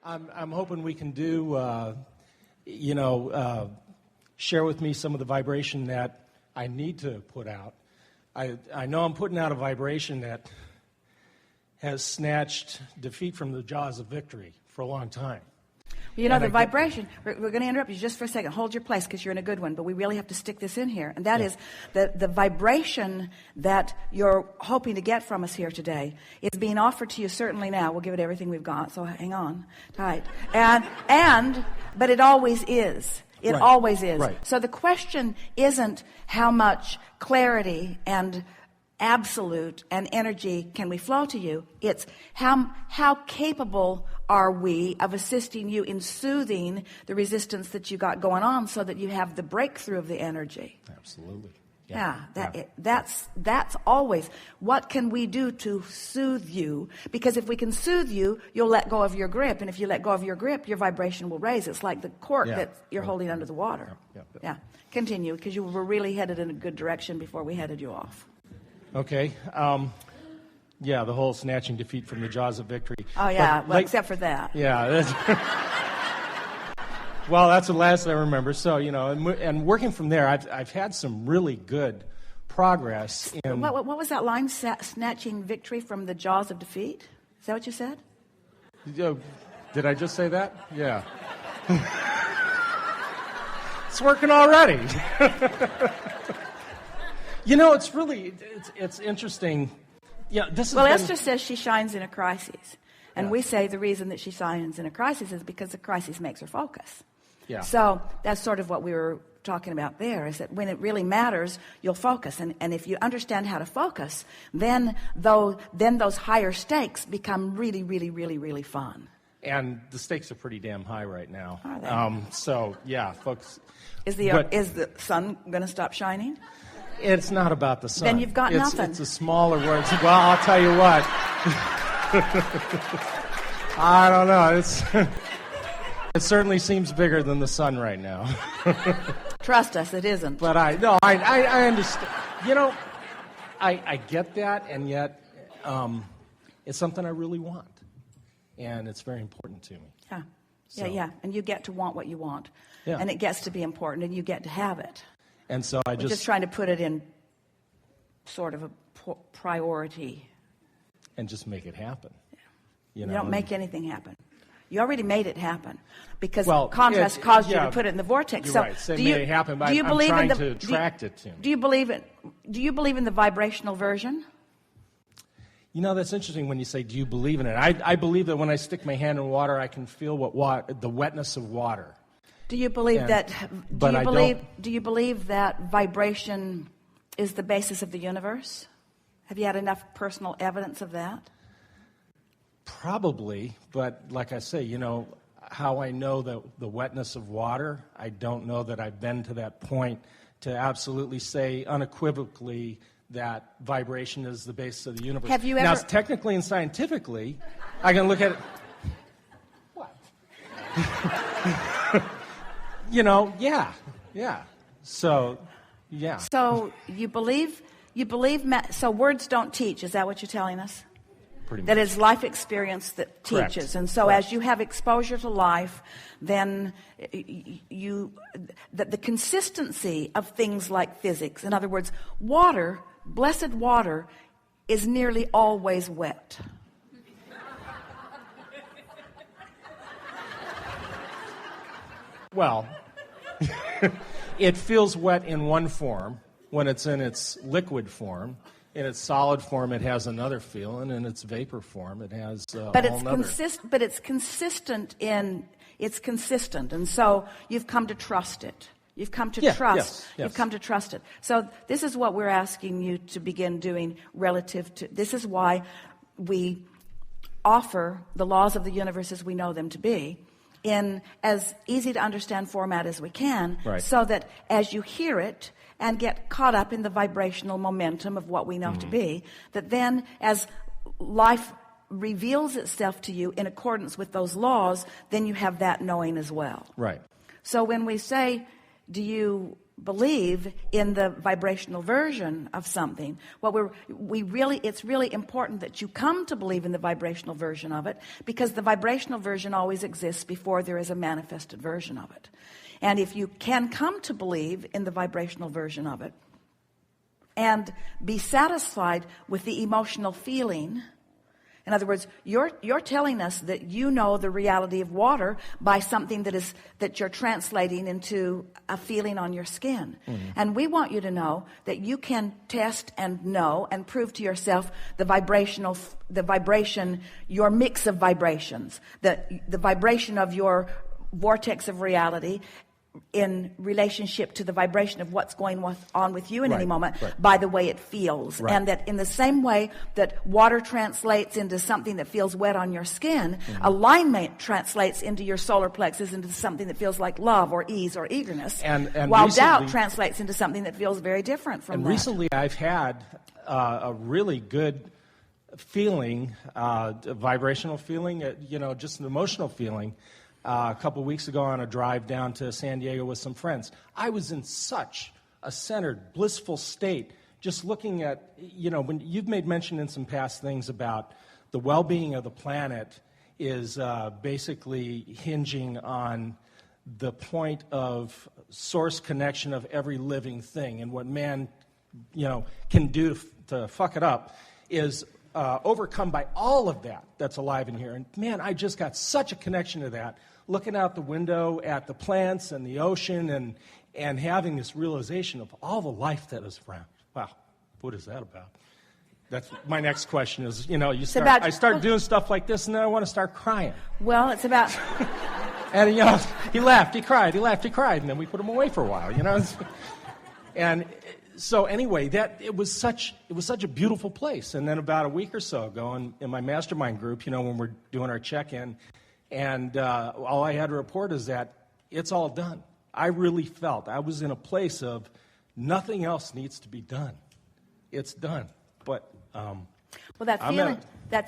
I'm hoping we can do, share with me some of the vibration that I need to put out. I know I'm putting out a vibration that has snatched defeat from the jaws of victory for a long time. You know, the vibration, we're going to interrupt you just for a second. Hold your place because you're in a good one, but we really have to stick this in here. And that is the vibration that you're hoping to get from us here today is being offered to you certainly now. We'll give it everything we've got, so hang on tight. But it always is. It always is. Right. So the question isn't how much clarity and absolute and energy can we flow to you. It's how capable are we of assisting you in soothing the resistance that you got going on so that you have the breakthrough of the energy. Absolutely. That's always what can we do to soothe you, because if we can soothe you, you'll let go of your grip, and if you let go of your grip, your vibration will raise. It's like the cork that you're holding under the water. Continue, because you were really headed in a good direction before we headed you off. Okay. The whole snatching defeat from the jaws of victory. Oh, yeah, except for that. Yeah. Well, that's the last I remember. So, and working from there, I've had some really good progress. What was that line, snatching victory from the jaws of defeat? Is that what you said? Did I just say that? Yeah. It's working already. It's interesting. Esther says she shines in a crisis. And we say the reason that she shines in a crisis is because the crisis makes her focus. Yeah. So that's sort of what we were talking about there, is that when it really matters, you'll focus. And if you understand how to focus, then those higher stakes become really, really, really, really fun. And the stakes are pretty damn high right now. Are they? Folks. Is the sun going to stop shining? It's not about the sun. Then you've got nothing. It's a smaller word. Well, I'll tell you what. I don't know. It certainly seems bigger than the sun right now. Trust us, it isn't. But I understand. I get that, and yet it's something I really want, and it's very important to me. Yeah. And you get to want what you want, and it gets to be important, and you get to have it. And so We're just trying to put it in sort of a priority. And just make it happen. You don't make anything happen. You already made it happen, because contrast caused you to put it in the vortex. You're so right. Say made it happen, but I'm trying to attract it to me. Do you believe in the vibrational version? That's interesting when you say, do you believe in it? I believe that when I stick my hand in water, I can feel the wetness of water. Do you believe Do you believe that vibration is the basis of the universe? Have you had enough personal evidence of that? Probably, but like I say, how I know the wetness of water, I don't know that I've been to that point to absolutely say unequivocally that vibration is the basis of the universe. Have you ever... Now, technically and scientifically, I can look at it... What? Yeah. So, yeah. So you believe, so words don't teach, is that what you're telling us? Pretty much. That is life experience that teaches. Correct. And so as you have exposure to life, then the consistency of things like physics, in other words, water, blessed water, is nearly always wet. Well, it feels wet in one form when it's in its liquid form. In its solid form, it has another feel, and in its vapor form, it has a whole nother. But it's consistent, and so you've come to trust it. You've come to trust. Yes. You've come to trust it. So this is what we're asking you to begin doing relative to. This is why we offer the laws of the universe as we know them to be in as easy to understand format as we can, so that as you hear it and get caught up in the vibrational momentum of what we know to be, that then as life reveals itself to you in accordance with those laws, then you have that knowing as well. Right. So when we say, do you believe in the vibrational version of something, it's really important that you come to believe in the vibrational version of it, because the vibrational version always exists before there is a manifested version of it. And if you can come to believe in the vibrational version of it and be satisfied with the emotional feeling, in other words, you're telling us that you know the reality of water by something that you're translating into a feeling on your skin. Mm-hmm. And we want you to know that you can test and know and prove to yourself the vibration, your mix of vibrations, the vibration of your vortex of reality in relationship to the vibration of what's going on with you in any moment, by the way it feels. And that in the same way that water translates into something that feels wet on your skin, alignment translates into your solar plexus into something that feels like love or ease or eagerness, and while doubt translates into something that feels very different from that. And recently I've had a really good feeling, a vibrational feeling, just an emotional feeling. A couple weeks ago on a drive down to San Diego with some friends, I was in such a centered, blissful state, just looking at, when you've made mention in some past things about the well-being of the planet is basically hinging on the point of source connection of every living thing, and what man, can do to fuck it up is overcome by all of that's alive in here. And man, I just got such a connection to that, looking out the window at the plants and the ocean and having this realization of all the life that is around. Wow, what is that about? That's my next question is, I start doing stuff like this and then I want to start crying. Well, it's about... And, he laughed, he cried, and then we put him away for a while, And so anyway, it was such a beautiful place. And then about a week or so ago in my mastermind group, when we're doing our check-in, and all I had to report is that it's all done. I really felt I was in a place of nothing else needs to be done. It's done. But that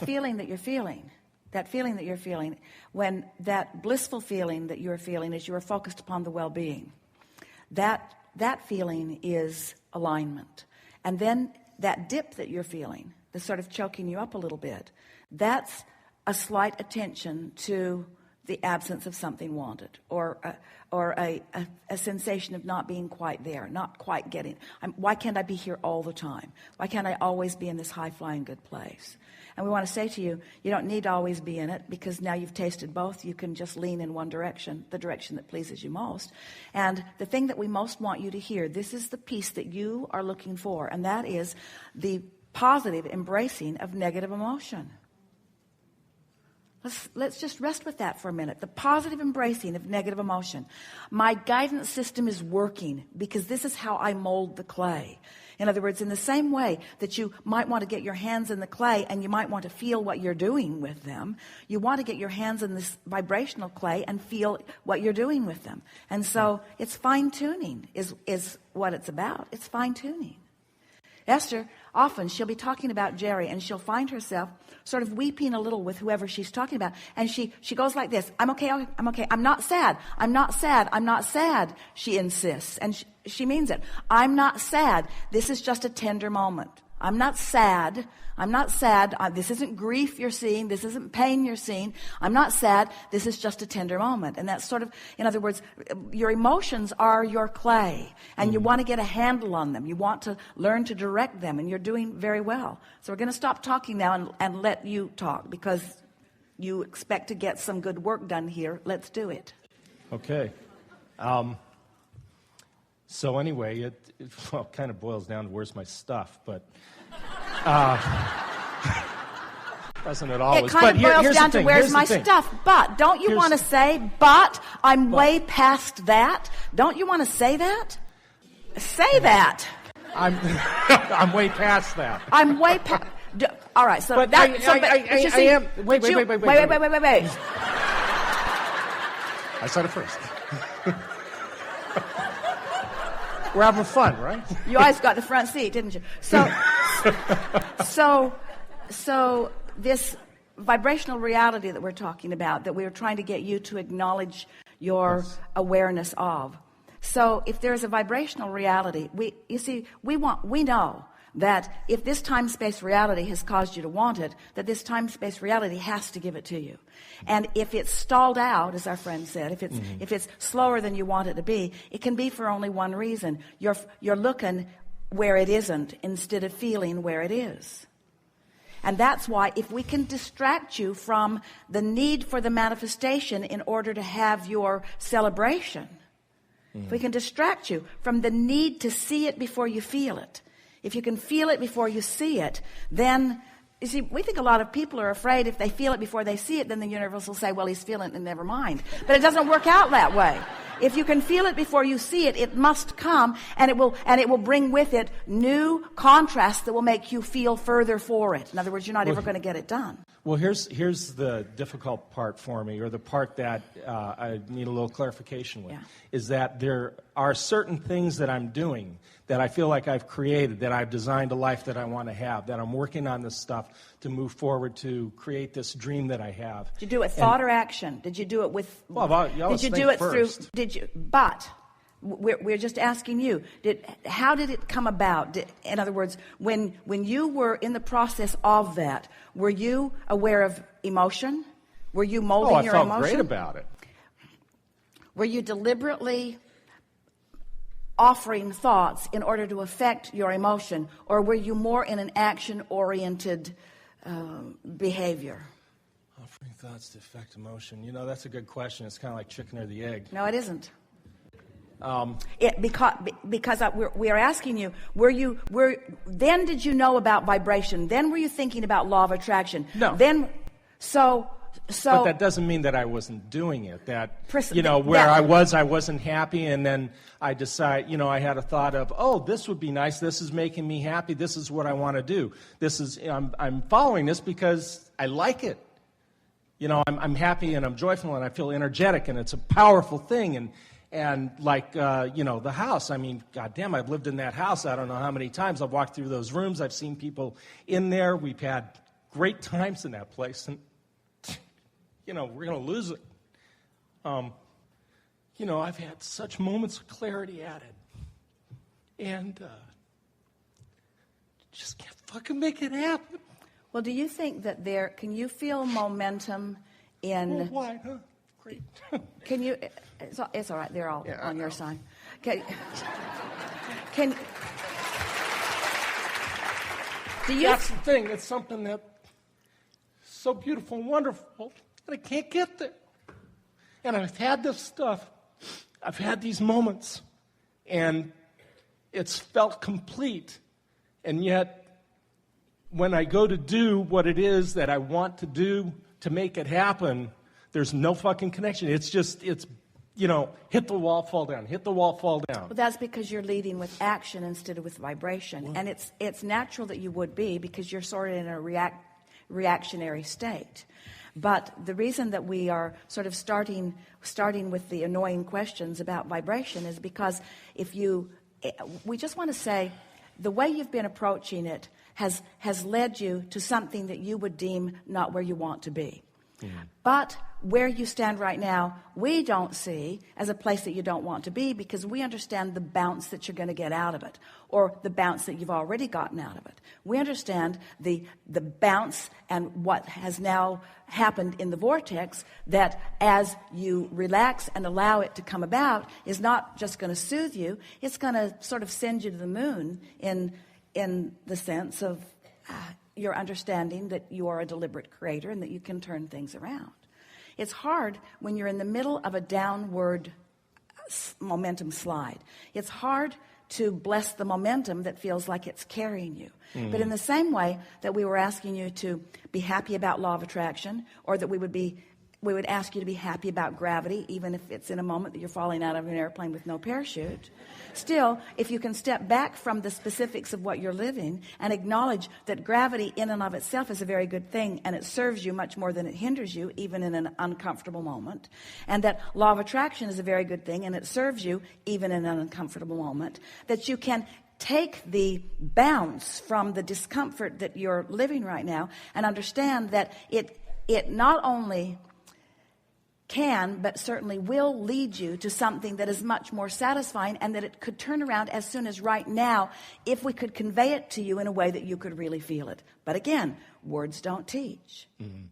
feeling that you're feeling, when that blissful feeling that you're feeling is you are focused upon the well-being, that feeling is alignment. And then that dip that you're feeling, the sort of choking you up a little bit, that's a slight attention to the absence of something wanted, or a sensation of not being quite there, not quite getting. Why can't I be here all the time? Why can't I always be in this high-flying good place? And we want to say to you, you don't need to always be in it, because now you've tasted both. You can just lean in one direction, the direction that pleases you most. And the thing that we most want you to hear, this is the piece that you are looking for, and that is the positive embracing of negative emotion. Let's just rest with that for a minute. The positive embracing of negative emotion. My guidance system is working because this is how I mold the clay. In other words, in the same way that you might want to get your hands in the clay and you might want to feel what you're doing with them, you want to get your hands in this vibrational clay and feel what you're doing with them. And so it's fine-tuning is what it's about. It's fine-tuning. Esther, often she'll be talking about Jerry and she'll find herself sort of weeping a little with whoever she's talking about. And she goes like this, I'm okay, I'm not sad, she insists. And she means it. I'm not sad. This is just a tender moment. I'm not sad. This isn't grief you're seeing. This isn't pain you're seeing. I'm not sad. This is just a tender moment. And that's sort of, in other words, your emotions are your clay. And you want to get a handle on them. You want to learn to direct them. And you're doing very well. So we're going to stop talking now and let you talk, because you expect to get some good work done here. Let's do it. Okay. So anyway, it kind of boils down to where's my stuff, but doesn't it always? It kind of boils down to where's my stuff, but don't you want to say, but I'm way past that? Don't you want to say that? Say that. I'm way past that. I'm way past. All right, so but that. I am. Wait. I said it first. We're having fun, right? You always got the front seat, didn't you? So this vibrational reality that we're talking about, that we're trying to get you to acknowledge your awareness of, So if there's a vibrational reality, we know that if this time-space reality has caused you to want it, that this time-space reality has to give it to you. And if it's stalled out, as our friend said, if it's slower than you want it to be, it can be for only one reason. You're looking where it isn't instead of feeling where it is. And that's why if we can distract you from the need for the manifestation in order to have your celebration, if we can distract you from the need to see it before you feel it, if you can feel it before you see it, then, you see, we think a lot of people are afraid if they feel it before they see it, then the universe will say, well, he's feeling it and never mind. But it doesn't work out that way. If you can feel it before you see it, it must come, and it will bring with it new contrasts that will make you feel further for it. In other words, you're not ever going to get it done. Well, here's the difficult part for me, or the part that I need a little clarification with, is that there are certain things that I'm doing that I feel like I've created, that I've designed a life that I want to have, that I'm working on this stuff to move forward to create this dream that I have. Did you do it thought or action? Did you do it with? Well, did you do it first. Through? Did you? But we're just asking you. How did it come about? In other words, when you were in the process of that, were you aware of emotion? Were you molding your emotion? I felt great about it. Were you deliberately offering thoughts in order to affect your emotion, or were you more in an action-oriented behavior? Offering thoughts to affect emotion. You know, that's a good question. It's kind of like chicken or the egg. No, it isn't. Because we are asking you, then did you know about vibration? Then were you thinking about law of attraction? No. But that doesn't mean that I wasn't doing it. I wasn't happy, and then I decide, I had a thought of, oh, this would be nice. This is making me happy. This is what I want to do. I'm following this because I like it. I'm happy and I'm joyful and I feel energetic, and it's a powerful thing. And like, the house, I mean, goddamn, I've lived in that house I don't know how many times. I've walked through those rooms. I've seen people in there. We've had great times in that place. And, we're going to lose it. I've had such moments of clarity at it. And just can't fucking make it happen. Well, do you think that can you feel momentum in... Well, why, huh? Great. Can you... It's all right. They're all on your side. Do you... That's the thing. It's something that's so beautiful and wonderful, and I can't get there. And I've had this stuff. I've had these moments, and it's felt complete. And yet, when I go to do what it is that I want to do to make it happen, there's no fucking connection. It's hit the wall, fall down, hit the wall, fall down. Well, that's because you're leading with action instead of with vibration. Well, and it's natural that you would be, because you're sort of in a reactionary state. But the reason that we are sort of starting with the annoying questions about vibration is because we just want to say the way you've been approaching it has led you to something that you would deem not where you want to be. Mm-hmm. But where you stand right now, we don't see as a place that you don't want to be, because we understand the bounce that you're going to get out of it, or the bounce that you've already gotten out of it. We understand the bounce and what has now happened in the vortex, that as you relax and allow it to come about, is not just going to soothe you, it's going to sort of send you to the moon in the sense of your understanding that you are a deliberate creator and that you can turn things around. It's hard when you're in the middle of a downward momentum slide. It's hard to bless the momentum that feels like it's carrying you. Mm. But in the same way that we were asking you to be happy about law of attraction, or that we would ask you to be happy about gravity, even if it's in a moment that you're falling out of an airplane with no parachute. Still, if you can step back from the specifics of what you're living and acknowledge that gravity in and of itself is a very good thing, and it serves you much more than it hinders you, even in an uncomfortable moment, and that law of attraction is a very good thing, and it serves you even in an uncomfortable moment, that you can take the bounce from the discomfort that you're living right now and understand that it not only can, but certainly will lead you to something that is much more satisfying, and that it could turn around as soon as right now if we could convey it to you in a way that you could really feel it. But again, words don't teach. Mm-hmm.